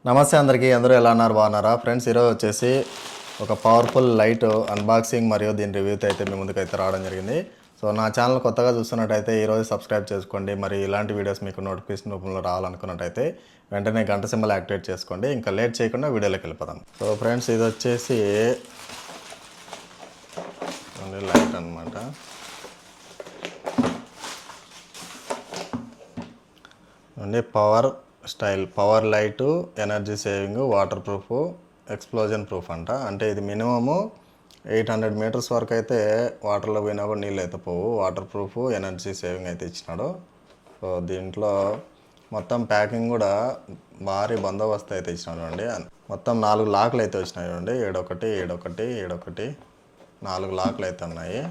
నమస్తే అందరికీ, అందరూ ఎలా ఉన్నారు? బాగున్నారా ఫ్రెండ్స్? ఈరోజు వచ్చేసి ఒక పవర్ఫుల్ లైట్ అన్బాక్సింగ్ మరియు దీని రివ్యూతో అయితే మీ ముందుకైతే రావడం జరిగింది. సో నా ఛానల్ కొత్తగా చూస్తున్నట్టయితే ఈరోజు సబ్స్క్రైబ్ చేసుకోండి. మరి ఇలాంటి వీడియోస్ మీకు నోటిఫికేషన్ రూపంలో రావాలనుకున్నట్టయితే వెంటనే గంట సింబల్ యాక్టివేట్ చేసుకోండి. ఇంకా లేట్ చేయకుండా వీడియోలోకి వెళ్ళిపోదాం. సో ఫ్రెండ్స్, ఇది వచ్చేసి లైట్ అనమాట. Power light, energy saving, water proof, explosion proof అంట. అంటే ఇది మినిమము 800 మీటర్స్ వరకు అయితే వాటర్లో పోయినా కూడా నీళ్ళు అయితే పోవు. వాటర్ ప్రూఫ్, ఎనర్జీ సేవింగ్ అయితే ఇచ్చినాడు. సో దీంట్లో మొత్తం ప్యాకింగ్ కూడా భారీ బందోబస్తు అయితే ఇచ్చినాడు అండి. మొత్తం 4 లాక్లు అయితే వచ్చినాయి అండి. ఏడొకటి 4 లాక్లు అయితే ఉన్నాయి.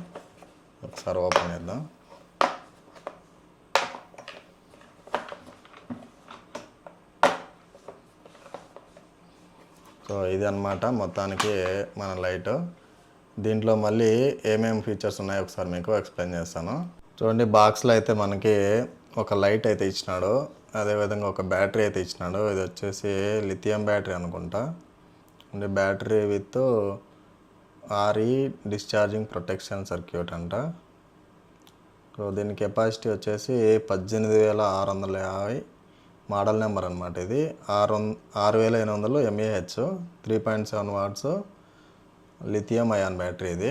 ఒకసారి ఓపెన్ చేద్దాం. సో ఇది అన్నమాట మొత్తానికి మన లైట్. దీంట్లో మళ్ళీ ఏమేమి ఫీచర్స్ ఉన్నాయో ఒకసారి మీకు ఎక్స్ప్లెయిన్ చేస్తాను. చూడండి, బాక్స్లో అయితే మనకి ఒక లైట్ అయితే ఇచ్చినాడు. అదేవిధంగా ఒక బ్యాటరీ అయితే ఇచ్చినాడు. ఇది వచ్చేసి లిథియం బ్యాటరీ అనుకుంటా. అంటే battery with RE discharging protection circuit అంట. సో దీని కెపాసిటీ వచ్చేసి 18,650 మోడల్ నెంబర్ అనమాట. ఇది 6800 mAh 3.7 watts lithium ion battery ఇది.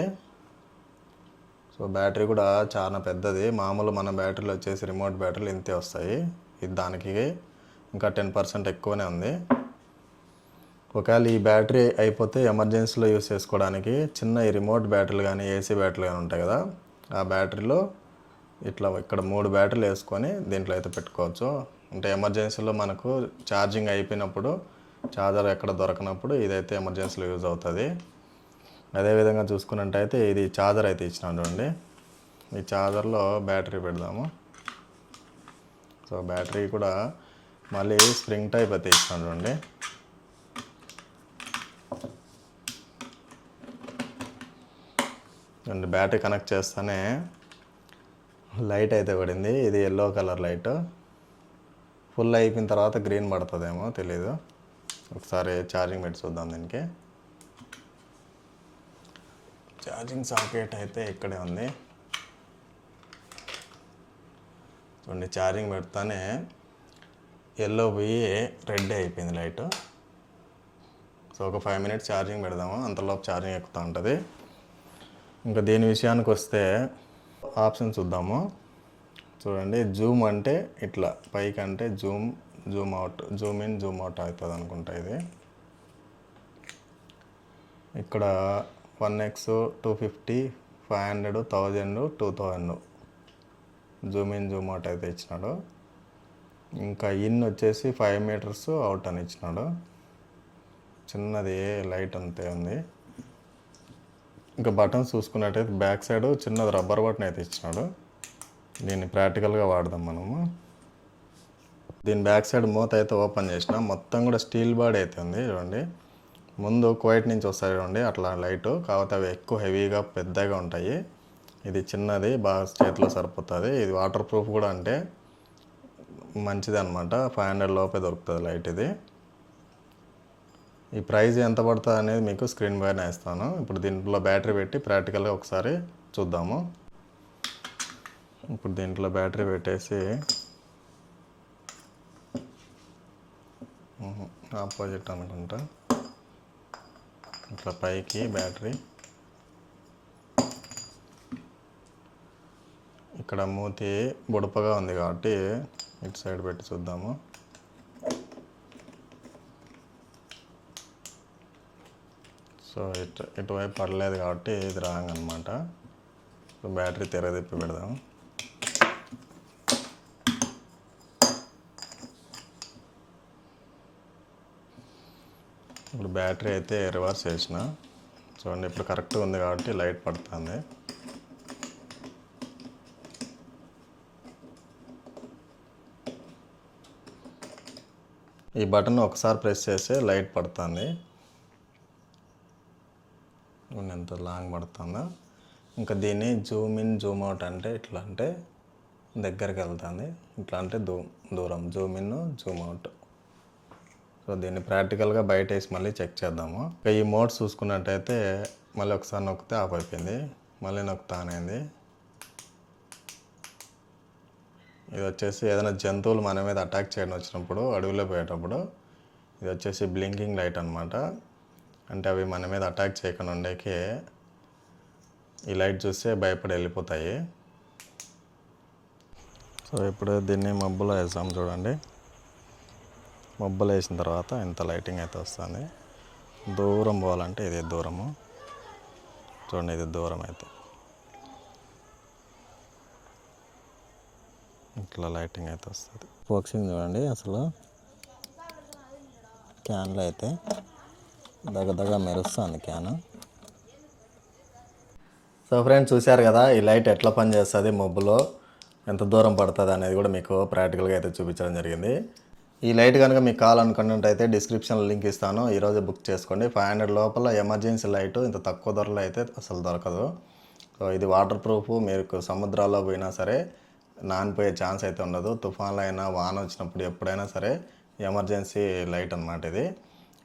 సో బ్యాటరీ కూడా చాలా పెద్దది. మామూలు మన బ్యాటరీలు వచ్చేసి రిమోట్ బ్యాటరీలు ఇంతే వస్తాయి. ఇది దానికి ఇంకా 10% ఎక్కువనే ఉంది. ఒకవేళ ఈ బ్యాటరీ అయిపోతే ఎమర్జెన్సీలో యూస్ చేసుకోవడానికి చిన్న ఈ రిమోట్ బ్యాటరీలు కానీ ఏసీ బ్యాటరీలు కానీ ఉంటాయి కదా, ఆ బ్యాటరీలో ఇక్కడ 3 బ్యాటరీలు వేసుకొని దీంట్లో అయితే పెట్టుకోవచ్చు. అంటే ఎమర్జెన్సీలో మనకు ఛార్జింగ్ అయిపోయినప్పుడు, ఛార్జర్ ఎక్కడ దొరకనప్పుడు ఇదైతే ఎమర్జెన్సీలో యూజ్ అవుతుంది. అదేవిధంగా చూసుకున్నట్టయితే ఇది ఛార్జర్ అయితే ఇచ్చినాడు అండి. ఈ ఛార్జర్లో బ్యాటరీ పెడదాము. సో బ్యాటరీ కూడా మళ్ళీ స్ప్రింగ్ టైప్ అయితే ఇచ్చినాడు అండి. అండ్ బ్యాటరీ కనెక్ట్ చేస్తేనే లైట్ అయితే పడింది. ఇది ఎల్లో కలర్ లైట్. ఫుల్ అయిపోయిన తర్వాత గ్రీన్ పడుతుందేమో తెలీదు. ఒకసారి ఛార్జింగ్ పెట్టి చూద్దాం. దీనికి ఛార్జింగ్ సాకెట్ అయితే ఇక్కడే ఉంది. చూడండి, ఛార్జింగ్ పెడతానే ఎల్లో పోయి రెడ్ అయిపోయింది లైట్. సో ఒక 5 మినిట్స్ ఛార్జింగ్ పెడదాము, అంతలోపు ఛార్జింగ్ ఎక్కుతూ ఉంటుంది. ఇంకా దీని విషయానికి వస్తే ఆప్షన్ చూద్దాము. చూడండి, జూమ్ అంటే ఇట్లా పైకి అంటే Zoom out, Zoom in, Zoom out అవుతుంది అనుకుంటా. ఇది ఇక్కడ 1x, 250, 500, 1000, 2000 Zoom in, Zoom out అయితే ఇచ్చినాడు. ఇంకా ఇన్ వచ్చేసి 5 మీటర్స్, అవుట్ అని ఇచ్చినాడు. చిన్నది లైట్ అంతే ఉంది. ఇంకా బటన్స్ చూసుకున్నట్టయితే బ్యాక్ సైడ్ చిన్నది రబ్బర్ బటన్ అయితే ఇచ్చినాడు. దీన్ని ప్రాక్టికల్గా వాడదాం మనము. దీని బ్యాక్ సైడ్ మూత అయితే ఓపెన్ చేసిన, మొత్తం కూడా స్టీల్ బాడీ అయితే ఉంది. చూడండి, ముందు కువైట్ నుంచి వస్తాయి చూడండి అట్లా లైటు, కాకపోతే అవి ఎక్కువ హెవీగా పెద్దగా ఉంటాయి. ఇది చిన్నది, బాగా చేతిలో సరిపోతుంది. ఇది వాటర్ ప్రూఫ్ కూడా, అంటే మంచిది అనమాట. 500 లోపే దొరుకుతుంది లైట్ ఇది. ఈ ప్రైస్ ఎంత పడుతుంది అనేది మీకు స్క్రీన్ పైన వేస్తాను. ఇప్పుడు దీంట్లో బ్యాటరీ పెట్టి ప్రాక్టికల్గా ఒకసారి చూద్దాము. ఇప్పుడు దీంట్లో బ్యాటరీ పెట్టేసి ఆపోజిట్ అనుకుంటా, ఇట్లా పైకి బ్యాటరీ, ఇక్కడ మూతి బుడపగా ఉంది కాబట్టి ఇటు సైడ్ పెట్టి చూద్దాము. సో ఇటువైపు పడలేదు కాబట్టి ఇది రాంగ్ అనమాట. సో బ్యాటరీ తెరదిప్పి పెడదాం. ఇప్పుడు బ్యాటరీ అయితే రివర్స్ చేసిన. చూడండి, ఇప్పుడు కరెక్ట్గా ఉంది కాబట్టి లైట్ పడుతుంది. ఈ బటన్ ఒకసారి ప్రెస్ చేస్తే లైట్ పడుతుంది. ఎంత లాంగ్ పడుతుందో. ఇంకా దీన్ని జూమ్ ఇన్, జూమ్ అవుట్ అంటే ఇట్లా అంటే దగ్గరికి వెళ్తుంది, ఇట్లా అంటే దూరం, Zoom in, Zoom out. So దీన్ని ప్రాక్టికల్గా బయట వేసి మళ్ళీ చెక్ చేద్దాము. ఇక ఈ మోడ్స్ చూసుకున్నట్టయితే మళ్ళీ ఒకసారి నొక్కితే ఆఫ్ అయిపోయింది, మళ్ళీ నొక్కుతా అనేది. ఇది వచ్చేసి ఏదైనా జంతువులు మన మీద అటాక్ చేయడం వచ్చినప్పుడు, అడవిలో పోయేటప్పుడు ఇది వచ్చేసి బ్లింకింగ్ లైట్ అనమాట. అంటే అవి మన మీద అటాక్ చేయకుండా ఉండేకి ఈ లైట్ చూస్తే భయపడి వెళ్ళిపోతాయి. సో ఇప్పుడు దీన్ని మబ్బులో వేసాం చూడండి. మబ్బులో వేసిన తర్వాత ఇంత లైటింగ్ అయితే వస్తుంది. దూరం పోవాలంటే ఇది దూరము చూడండి, ఇది దూరం అయితే ఇట్లా లైటింగ్ అయితే వస్తుంది. ఫోక్సింగ్ చూడండి, అసలు క్యాన్లో అయితే దగ్గర మెరుస్తుంది క్యాన్. సో ఫ్రెండ్స్ చూశారు కదా ఈ లైట్ ఎట్లా పనిచేస్తుంది, మబ్బులో ఎంత దూరం పడుతుంది అనేది కూడా మీకు ప్రాక్టికల్గా అయితే చూపించడం జరిగింది. ఈ లైట్ కనుక మీకు కావాలనుకున్నట్టయితే డిస్క్రిప్షన్లో లింక్ ఇస్తాను, ఈరోజే బుక్ చేసుకోండి. 500 లోపల ఎమర్జెన్సీ లైట్ ఇంత తక్కువ ధరలో అయితే అసలు దొరకదు. సో ఇది వాటర్ ప్రూఫ్, మీకు సముద్రాల్లో పోయినా సరే నానిపోయే ఛాన్స్ అయితే ఉండదు. తుఫాన్లు అయినా వాన వచ్చినప్పుడు ఎప్పుడైనా సరే ఎమర్జెన్సీ లైట్ అనమాట ఇది.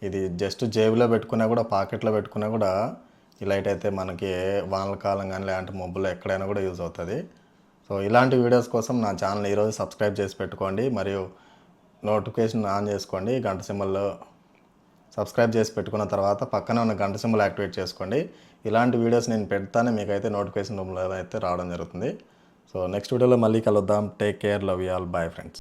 ఇది జస్ట్ జేబులో పెట్టుకున్నా కూడా, పాకెట్లో పెట్టుకున్నా కూడా ఈ లైట్ అయితే మనకి వానల కాలం కానీ లేదంటే మబ్బులో ఎక్కడైనా కూడా యూజ్ అవుతుంది. సో ఇలాంటి వీడియోస్ కోసం నా ఛానల్ ఈరోజు సబ్స్క్రైబ్ చేసి పెట్టుకోండి, మరియు నోటిఫికేషన్ ఆన్ చేసుకోండి. గంట సింబల్లో సబ్స్క్రైబ్ చేసి పెట్టుకున్న తర్వాత పక్కనే ఉన్న గంట సింబల్ యాక్టివేట్ చేసుకోండి. ఇలాంటి వీడియోస్ నేను పెడతానే మీకైతే నోటిఫికేషన్ రూమ్లో అయితే రావడం జరుగుతుంది. సో నెక్స్ట్ వీడియోలో మళ్ళీ కలుద్దాం. Take care, love you all, bye friends.